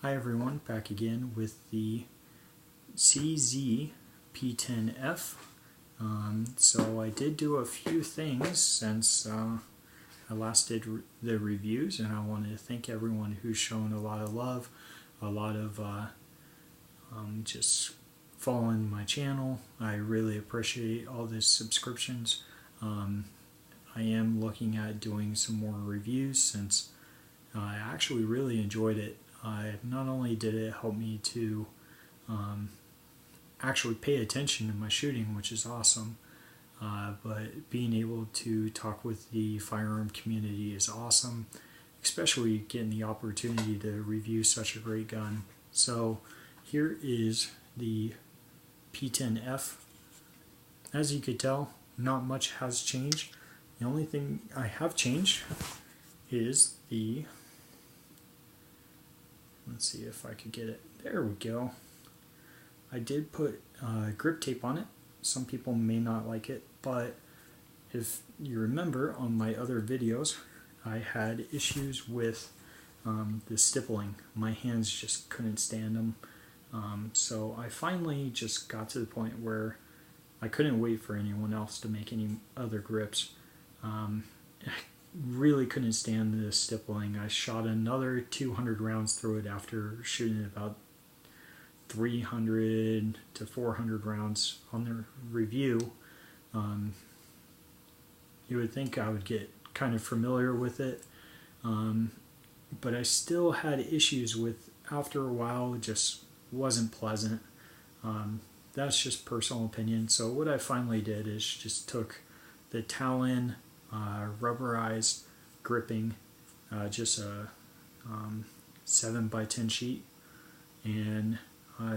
Hi everyone, back again with the CZ P-10F. So I did do a few things since I last did the reviews, and I want to thank everyone who's shown a lot of love, a lot of just following my channel. I really appreciate all the subscriptions. I am looking at doing some more reviews since I actually really enjoyed it. Not only did it help me to actually pay attention to my shooting, which is awesome, but being able to talk with the firearm community is awesome, especially getting the opportunity to review such a great gun. So here is the P-10F. As you could tell, not much has changed. The only thing I have changed is the, let's see if I could get it. There we go. I did put grip tape on it. Some people may not like it, but if you remember on my other videos, I had issues with the stippling. My hands just couldn't stand them. So I finally just got to the point where I couldn't wait for anyone else to make any other grips. I really couldn't stand the stippling. I shot another 200 rounds through it after shooting about 300 to 400 rounds on the review. You would think I would get kind of familiar with it, but I still had issues with, after a while, it just wasn't pleasant. That's just personal opinion. So what I finally did is just took the Talon rubberized gripping, just a 7x10 sheet, and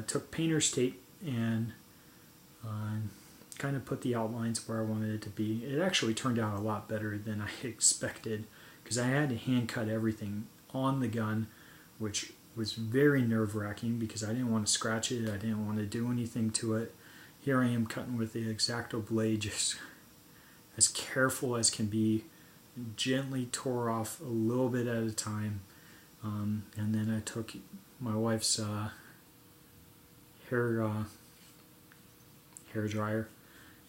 took painter's tape and kind of put the outlines where I wanted it to be. It actually turned out a lot better than I expected, because I had to hand cut everything on the gun, which was very nerve-wracking because I didn't want to scratch it, I didn't want to do anything to it. Here I am cutting with the X-Acto blade, just as careful as can be, gently tore off a little bit at a time. And then I took my wife's hair dryer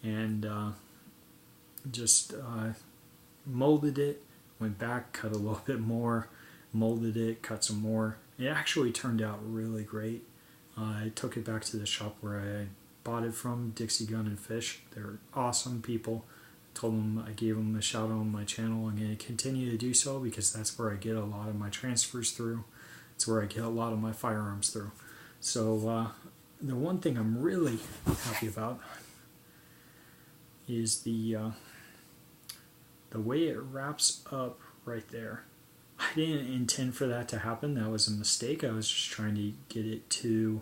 and just molded it, went back, cut a little bit more, molded it, cut some more. It actually turned out really great. I took it back to the shop where I bought it from, Dixie Gun and Fish. They're awesome people. Told them, I gave them a shout out on my channel. I'm going to continue to do so because that's where I get a lot of my transfers through. It's where I get a lot of my firearms through. So the one thing I'm really happy about is the way it wraps up right there. I didn't intend for that to happen. That was a mistake. I was just trying to get it to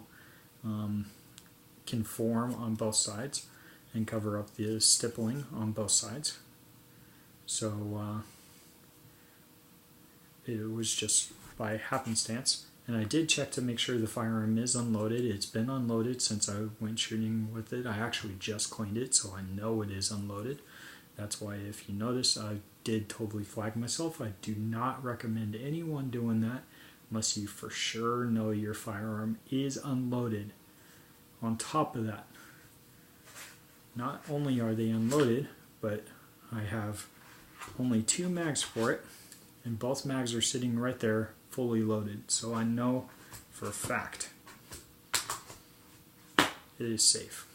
conform on both sides and cover up the stippling on both sides. So it was just by happenstance. And I did check to make sure the firearm is unloaded. It's been unloaded since I went shooting with it. I actually just cleaned it, so I know it is unloaded. That's why, if you notice, I did totally flag myself. I do not recommend anyone doing that unless you for sure know your firearm is unloaded. On top of that, not only are they unloaded, but I have only 2 mags for it, and both mags are sitting right there fully loaded. So I know for a fact it is safe.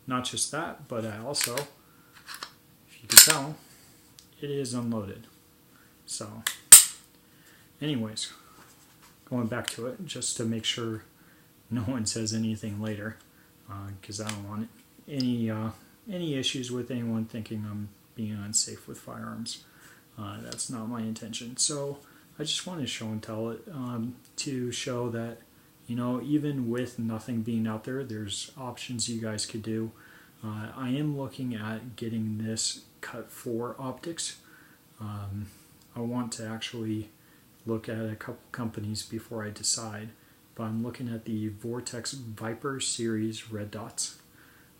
Not just that, but I also, if you can tell, it is unloaded. So anyways, going back to it, just to make sure no one says anything later, because I don't want any issues with anyone thinking I'm being unsafe with firearms. That's not my intention. So I just want to show and tell it to show that, you know, even with nothing being out there, there's options you guys could do. I am looking at getting this cut for optics. I want to actually look at a couple companies before I decide, but I'm looking at the Vortex Viper series red dots,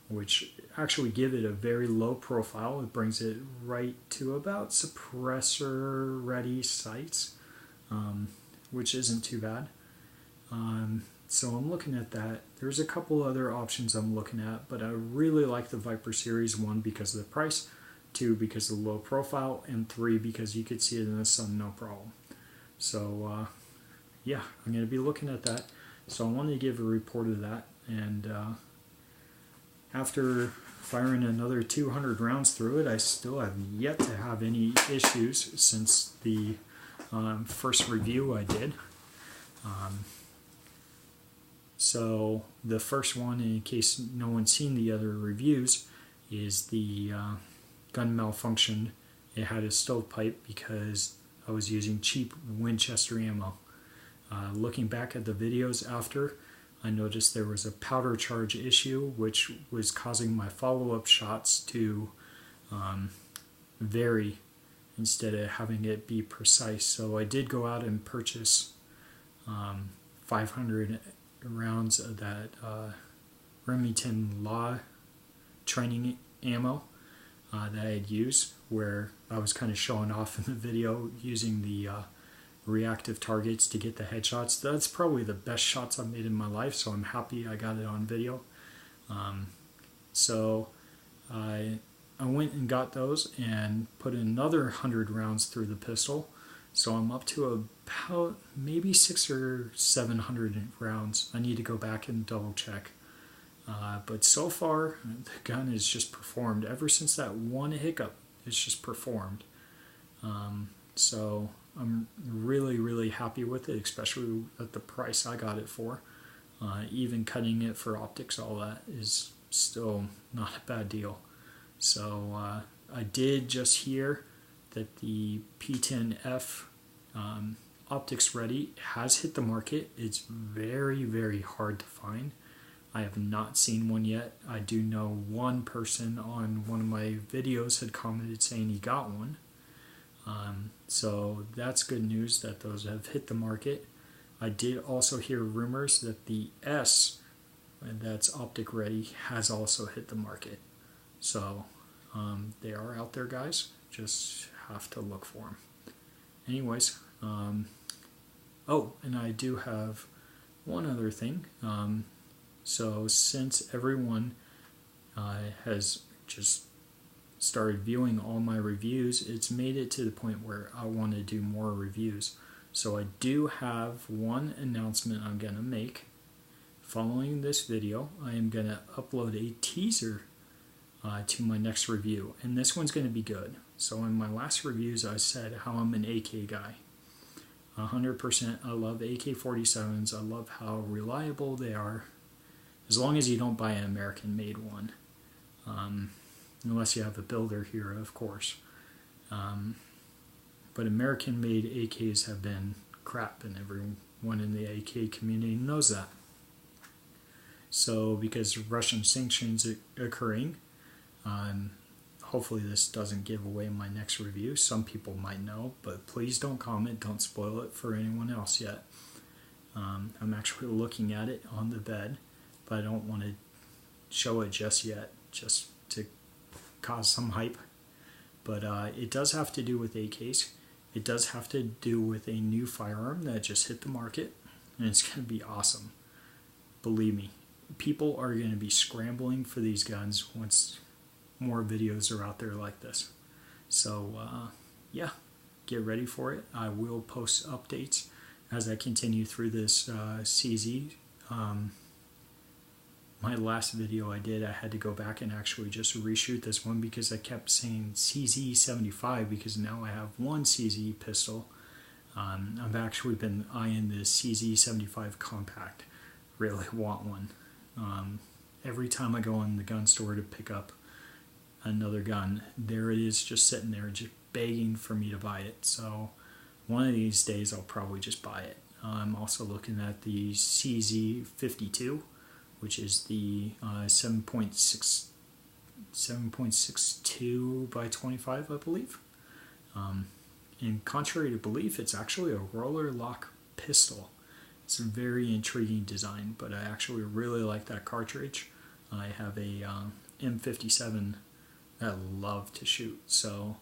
which actually give it a very low profile. It brings it right to about suppressor ready sights, which isn't too bad. So I'm looking at that. There's a couple other options I'm looking at, but I really like the Viper Series. 1, because of the price, 2, because of the low profile, and 3, because you could see it in the sun no problem. So yeah, I'm going to be looking at that. So I wanted to give a report of that, and after firing another 200 rounds through it, I still have yet to have any issues since the first review I did. So the first one, in case no one's seen the other reviews, is the gun malfunctioned. It had a stovepipe because I was using cheap Winchester ammo. Looking back at the videos after, I noticed there was a powder charge issue, which was causing my follow-up shots to vary instead of having it be precise. So I did go out and purchase 500 rounds of that Remington Law training ammo that I had used, where I was kind of showing off in the video using the reactive targets to get the headshots. That's probably the best shots I've made in my life, so I'm happy I got it on video. So I went and got those and put another 100 rounds through the pistol. So I'm up to about maybe 600 or 700 rounds. I need to go back and double check. But so far, the gun has just performed. Ever since that one hiccup, it's just performed. So I'm really, really happy with it, especially at the price I got it for. Even cutting it for optics, all that is still not a bad deal. So I did just hear that the P-10F optics ready has hit the market. It's very, very hard to find. I have not seen one yet. I do know one person on one of my videos had commented saying he got one. So that's good news that those have hit the market. I did also hear rumors that the S, that's optic ready, has also hit the market. So they are out there, guys. Just have to look for them. Anyways, oh, and I do have one other thing. So since everyone has just started viewing all my reviews, it's made it to the point where I want to do more reviews. So I do have one announcement I'm going to make. Following this video, I am going to upload a teaser to my next review, and this one's going to be good. So in my last reviews, I said how I'm an AK guy. 100%. I love AK-47s. I love how reliable they are, as long as you don't buy an American-made one. Unless you have a builder here, of course. But American-made AKs have been crap, and everyone in the AK community knows that. So because Russian sanctions are occurring, hopefully this doesn't give away my next review. Some people might know, but please don't comment. Don't spoil it for anyone else yet. I'm actually looking at it on the bed, but I don't want to show it just yet, just to cause some hype. But it does have to do with AKs. It does have to do with a new firearm that just hit the market, and it's going to be awesome. Believe me, people are going to be scrambling for these guns once more videos are out there like this. So yeah, get ready for it. I will post updates as I continue through this CZ. My last video I did, I had to go back and actually just reshoot this one because I kept saying CZ75 because now I have one CZ pistol. I've actually been eyeing the CZ75 compact. Really want one. Every time I go in the gun store to pick up another gun, there it is just sitting there just begging for me to buy it. So one of these days I'll probably just buy it. I'm also looking at the CZ52, which is the 7.62 by 25, I believe. And contrary to belief, it's actually a roller lock pistol. It's a very intriguing design, but I actually really like that cartridge. I have a M57 that I love to shoot, so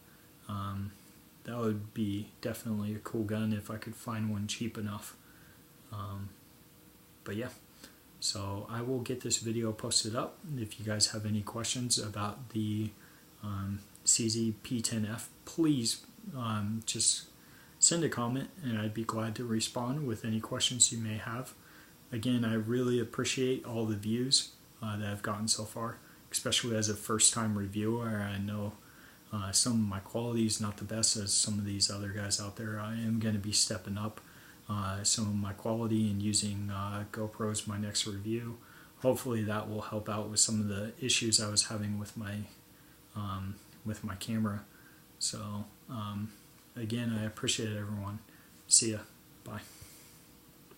that would be definitely a cool gun if I could find one cheap enough. But yeah, so I will get this video posted up. If you guys have any questions about the CZ P-10F, please just send a comment and I'd be glad to respond with any questions you may have. Again, I really appreciate all the views that I've gotten so far, especially as a first-time reviewer. I know some of my quality is not the best as some of these other guys out there. I am going to be stepping up some of my quality and using GoPros my next review. Hopefully that will help out with some of the issues I was having with my camera. So again, I appreciate everyone. See ya. Bye.